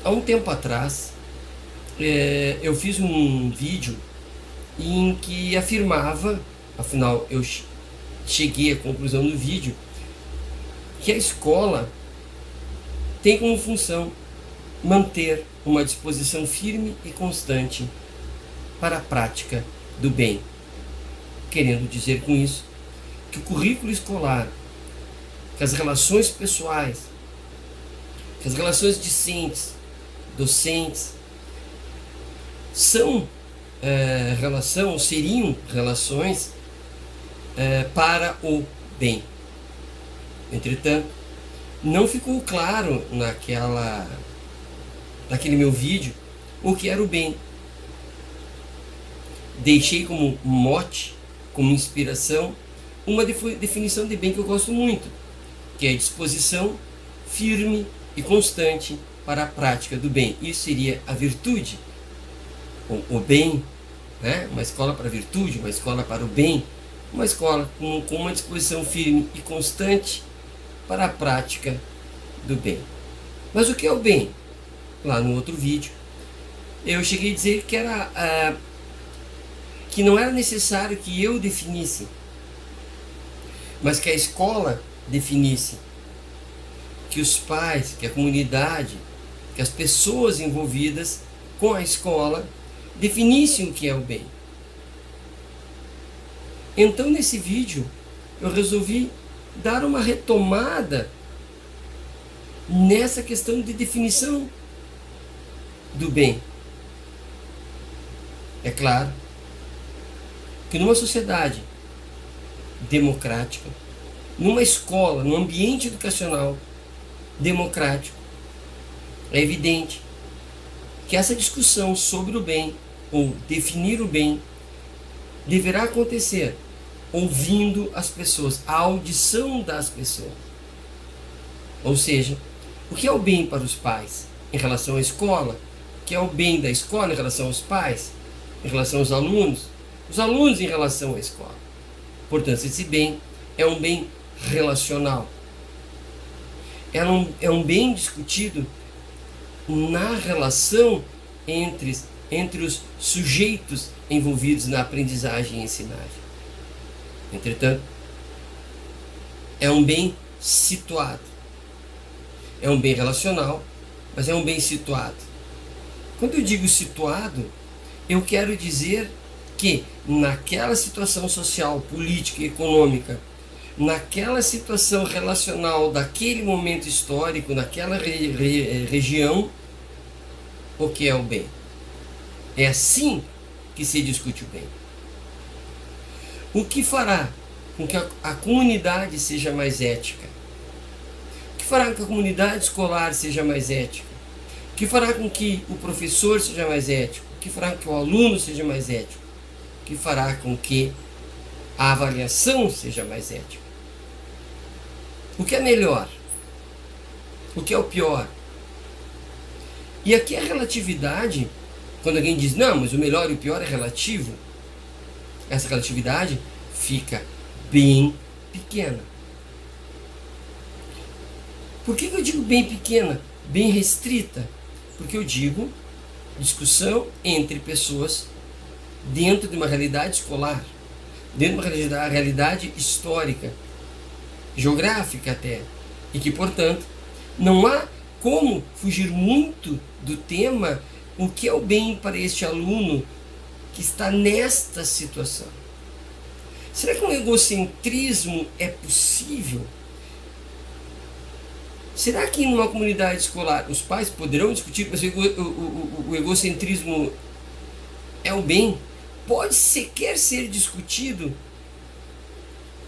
Há um tempo atrás, eu fiz um vídeo em que afirmava, afinal eu cheguei à conclusão do vídeo, que a escola tem como função manter uma disposição firme e constante para a prática do bem. Querendo dizer com isso que o currículo escolar, que as relações pessoais, que as relações discentes, docentes, seriam relações para o bem. Entretanto, não ficou claro naquele meu vídeo o que era o bem. Deixei como mote, como inspiração, uma definição de bem que eu gosto muito, que é a disposição firme e constante para a prática do bem. Isso seria a virtude, o bem, né? Uma escola para a virtude, uma escola para o bem, uma escola com uma disposição firme e constante para a prática do bem. Mas o que é o bem? Lá no outro vídeo, eu cheguei a dizer que não era necessário que eu definisse, mas que a escola definisse, que os pais, que a comunidade, que as pessoas envolvidas com a escola definissem o que é o bem. Então, nesse vídeo, eu resolvi dar uma retomada nessa questão de definição do bem. É claro que numa sociedade democrática, numa escola, num ambiente educacional democrático, é evidente que essa discussão sobre o bem, ou definir o bem, deverá acontecer ouvindo as pessoas, a audição das pessoas. Ou seja, o que é o bem para os pais em relação à escola, o que é o bem da escola em relação aos pais, em relação aos alunos, os alunos em relação à escola. Portanto, esse bem é um bem relacional. É um bem discutido na relação entre os sujeitos envolvidos na aprendizagem e ensinagem. Entretanto, é um bem situado. É um bem relacional, mas é um bem situado. Quando eu digo situado, eu quero dizer que naquela situação social, política e econômica, naquela situação relacional daquele momento histórico, naquela região, o que é o bem? É assim que se discute o bem. O que fará com que a comunidade seja mais ética? O que fará com que a comunidade escolar seja mais ética? O que fará com que o professor seja mais ético? O que fará com que o aluno seja mais ético? O que fará com que a avaliação seja mais ética? O que é melhor? O que é o pior? E aqui a relatividade, quando alguém diz, não, mas o melhor e o pior é relativo, essa relatividade fica bem pequena. Por que eu digo bem pequena? Bem restrita? Porque eu digo discussão entre pessoas dentro de uma realidade escolar, dentro de uma realidade histórica, geográfica até, e que, portanto, não há como fugir muito do tema o que é o bem para este aluno que está nesta situação. Será que um egocentrismo é possível? Será que numa comunidade escolar os pais poderão discutir, mas o egocentrismo é o bem? Pode sequer ser discutido?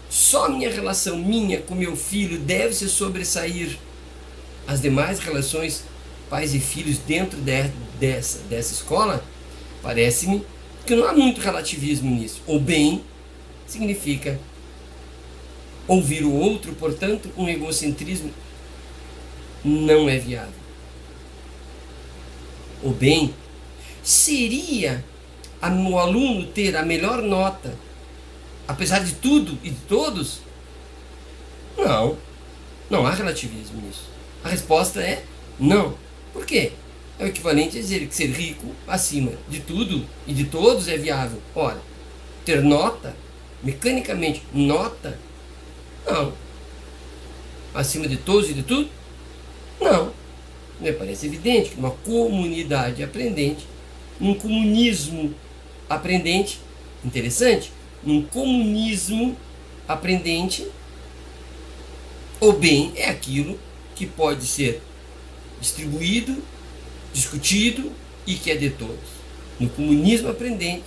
Só a minha relação minha com meu filho deve se sobressair as demais relações pais e filhos dentro dessa escola? Parece-me que não há muito relativismo nisso. O bem significa ouvir o outro, portanto, um egocentrismo não é viável. O bem seria o aluno ter a melhor nota, apesar de tudo e de todos? Não, não há relativismo nisso. A resposta é não. Por quê? é o equivalente a dizer que ser rico acima de tudo e de todos é viável. Ora, ter nota, mecanicamente nota, não. Acima de todos e de tudo? Não. Me parece evidente que numa comunidade aprendente, num comunismo aprendente, interessante, num comunismo aprendente, o bem é aquilo que pode ser distribuído, discutido e que é de todos. No comunismo aprendente,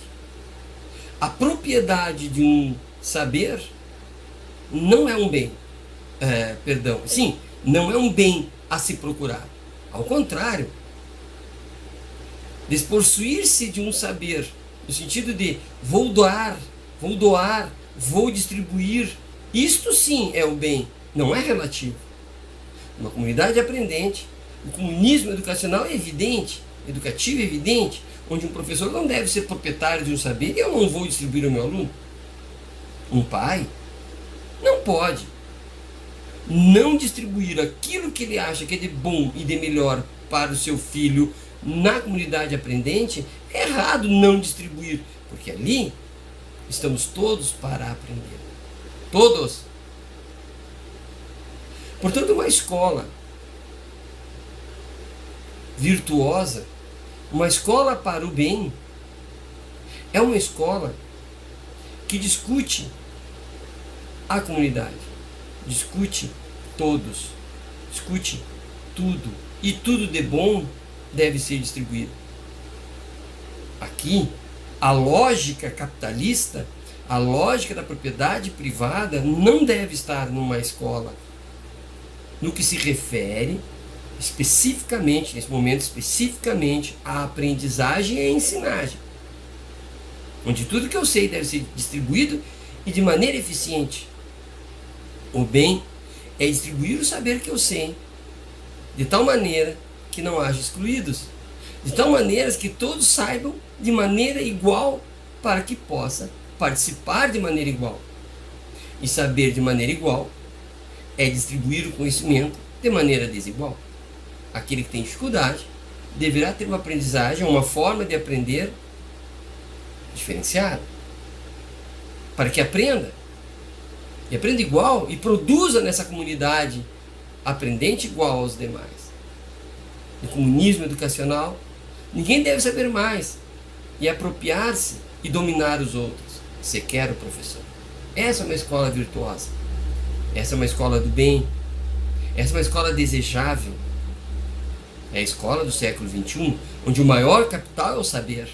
a propriedade de um saber não é um bem. Sim, não é um bem a se procurar. Ao contrário, despossuir-se de um saber, no sentido de vou doar, vou distribuir, isto sim é o bem, não é relativo. Uma comunidade aprendente, o comunismo educacional é evidente, educativo é evidente, onde um professor não deve ser proprietário de um saber e eu não vou distribuir ao meu aluno. Um pai não pode não distribuir aquilo que ele acha que é de bom e de melhor para o seu filho na comunidade aprendente. É errado não distribuir, porque ali estamos todos para aprender. Todos. Portanto, uma escola virtuosa, uma escola para o bem, é uma escola que discute a comunidade, discute todos, discute tudo, e tudo de bom deve ser distribuído. Aqui, a lógica capitalista, a lógica da propriedade privada não deve estar numa escola. No que se refere especificamente, nesse momento especificamente, à aprendizagem e à ensinagem, onde tudo que eu sei deve ser distribuído e de maneira eficiente. O bem é distribuir o saber que eu sei, de tal maneira que não haja excluídos, de tal maneira que todos saibam de maneira igual, para que possa participar de maneira igual. E saber de maneira igual é distribuir o conhecimento de maneira desigual. Aquele que tem dificuldade deverá ter uma aprendizagem, uma forma de aprender diferenciada, para que aprenda, e aprenda igual e produza nessa comunidade aprendente igual aos demais. No comunismo educacional, ninguém deve saber mais e apropriar-se e dominar os outros, sequer o professor. Essa é uma escola virtuosa, essa é uma escola do bem, essa é uma escola desejável. É a escola do século XXI, onde o maior capital é o saber.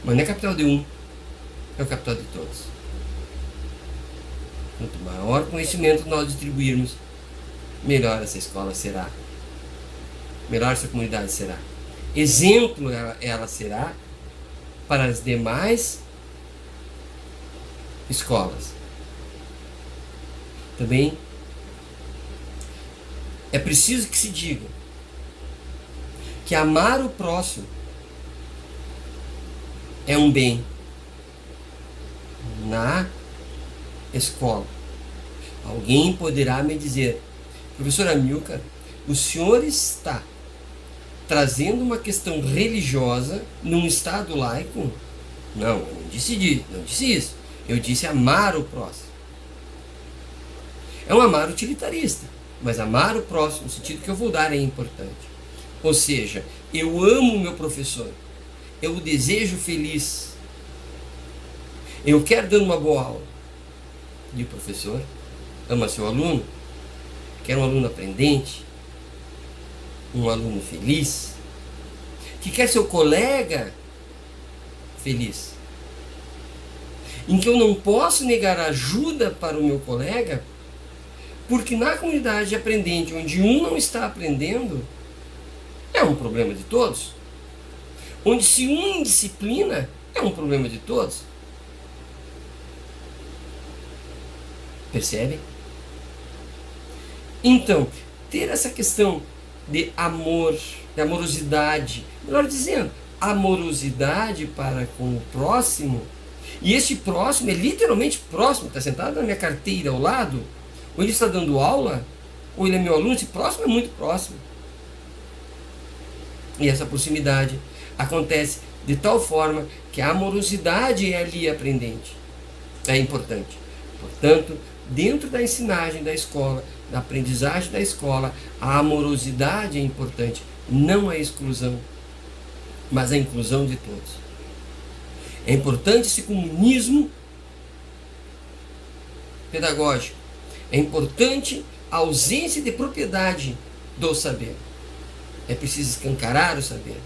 Mas não é capital de um, é o capital de todos. Quanto maior conhecimento nós distribuirmos, melhor essa escola será. Melhor essa comunidade será. Exemplo ela será para as demais escolas. Também é preciso que se diga que amar o próximo é um bem na escola. Alguém poderá me dizer: professor Amilcar, o senhor está trazendo uma questão religiosa num estado laico? Não, eu não disse isso. Eu disse amar o próximo. É um amar utilitarista, mas amar o próximo, no sentido que eu vou dar, é importante. Ou seja, eu amo o meu professor, eu o desejo feliz, eu quero dar uma boa aula. E o professor ama seu aluno, quer um aluno aprendente, um aluno feliz, que quer seu colega feliz, em que eu não posso negar ajuda para o meu colega, porque na comunidade aprendente, onde um não está aprendendo, é um problema de todos. Onde se um indisciplina, é um problema de todos. Percebem? Então, ter essa questão de amor, de amorosidade, melhor dizendo, amorosidade para com o próximo, e este próximo é literalmente próximo, está sentado na minha carteira ao lado, ou ele está dando aula, ou ele é meu aluno, esse próximo é muito próximo. E essa proximidade acontece de tal forma que a amorosidade é ali aprendente. É importante. Portanto, dentro da ensinagem da escola, da aprendizagem da escola, a amorosidade é importante. Não a exclusão, mas a inclusão de todos. É importante esse comunismo pedagógico. É importante a ausência de propriedade do saber. É preciso escancarar o saber.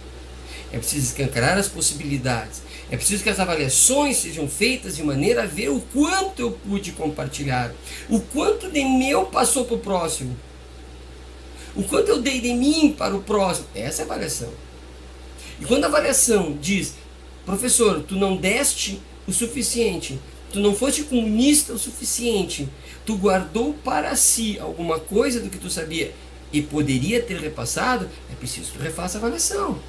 É preciso escancarar as possibilidades. É preciso que as avaliações sejam feitas de maneira a ver o quanto eu pude compartilhar, o quanto de meu passou para o próximo, o quanto eu dei de mim para o próximo. Essa é a avaliação. E quando a avaliação diz: professor, tu não deste o suficiente, tu não foste comunista o suficiente, tu guardou para si alguma coisa do que tu sabia e poderia ter repassado, é preciso que tu refaça a avaliação.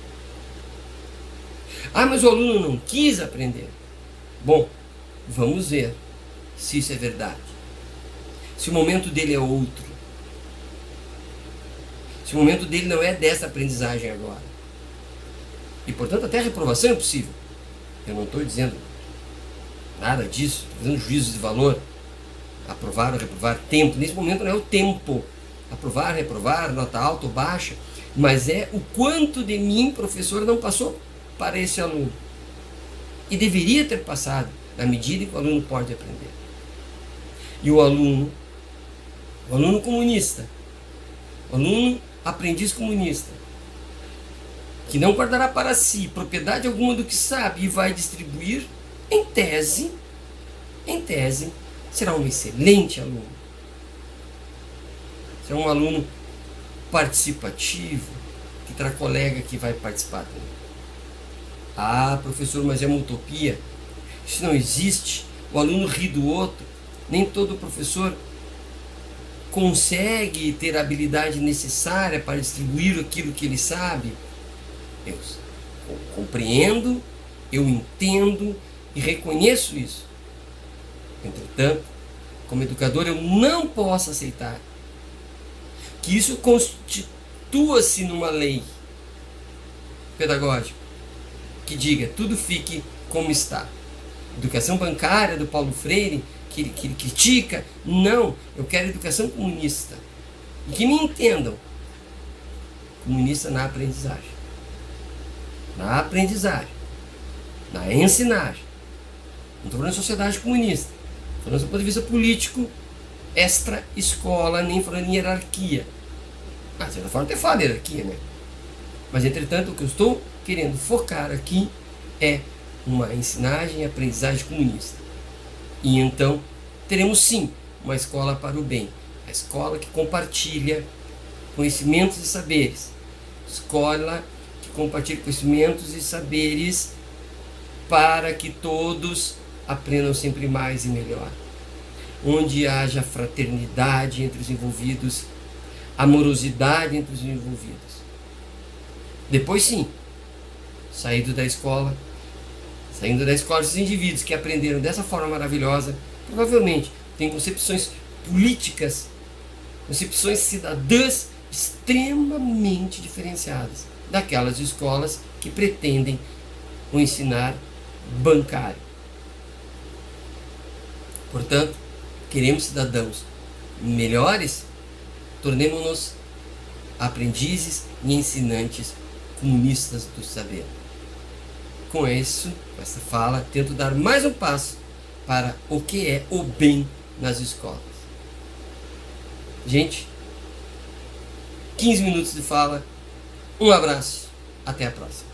Ah, mas o aluno não quis aprender. Bom, vamos ver se isso é verdade. Se o momento dele é outro. Se o momento dele não é dessa aprendizagem agora. E, portanto, até a reprovação é possível. Eu não estou dizendo nada disso. Estou fazendo juízos de valor. Aprovar ou reprovar. Tempo. Nesse momento não é o tempo. Aprovar, reprovar, nota alta ou baixa. Mas é o quanto de mim, professor, não passou para esse aluno. E deveria ter passado, na medida que o aluno pode aprender. E o aluno comunista, o aluno aprendiz comunista, que não guardará para si propriedade alguma do que sabe e vai distribuir, em tese, será um excelente aluno. Será um aluno participativo, que terá colega que vai participar também. Ah, professor, mas é uma utopia. Isso não existe. O aluno ri do outro. Nem todo professor consegue ter a habilidade necessária para distribuir aquilo que ele sabe. Eu compreendo, eu entendo e reconheço isso. Entretanto, como educador, eu não posso aceitar que isso constitua-se numa lei pedagógica que diga, tudo fique como está. Educação bancária do Paulo Freire, que ele critica. Não, eu quero educação comunista. E que me entendam. Comunista na aprendizagem. Na aprendizagem. Na ensinagem. Não estou falando de sociedade comunista. Estou falando do ponto de vista político, extra-escola, nem falando em hierarquia. De certa forma até fala hierarquia, né? Mas, entretanto, o que eu estou querendo focar aqui é uma ensinagem e aprendizagem comunista. E então, teremos sim uma escola para o bem. A escola que compartilha conhecimentos e saberes. Escola que compartilha conhecimentos e saberes para que todos aprendam sempre mais e melhor. Onde haja fraternidade entre os envolvidos, amorosidade entre os envolvidos. Depois sim, saindo da escola esses indivíduos que aprenderam dessa forma maravilhosa, provavelmente têm concepções políticas, concepções cidadãs extremamente diferenciadas daquelas escolas que pretendem o ensinar bancário. Portanto, queremos cidadãos melhores, tornemo-nos aprendizes e ensinantes comunistas do saber. Com isso, com essa fala, tento dar mais um passo para o que é o bem nas escolas. Gente, 15 minutos de fala, um abraço, até a próxima.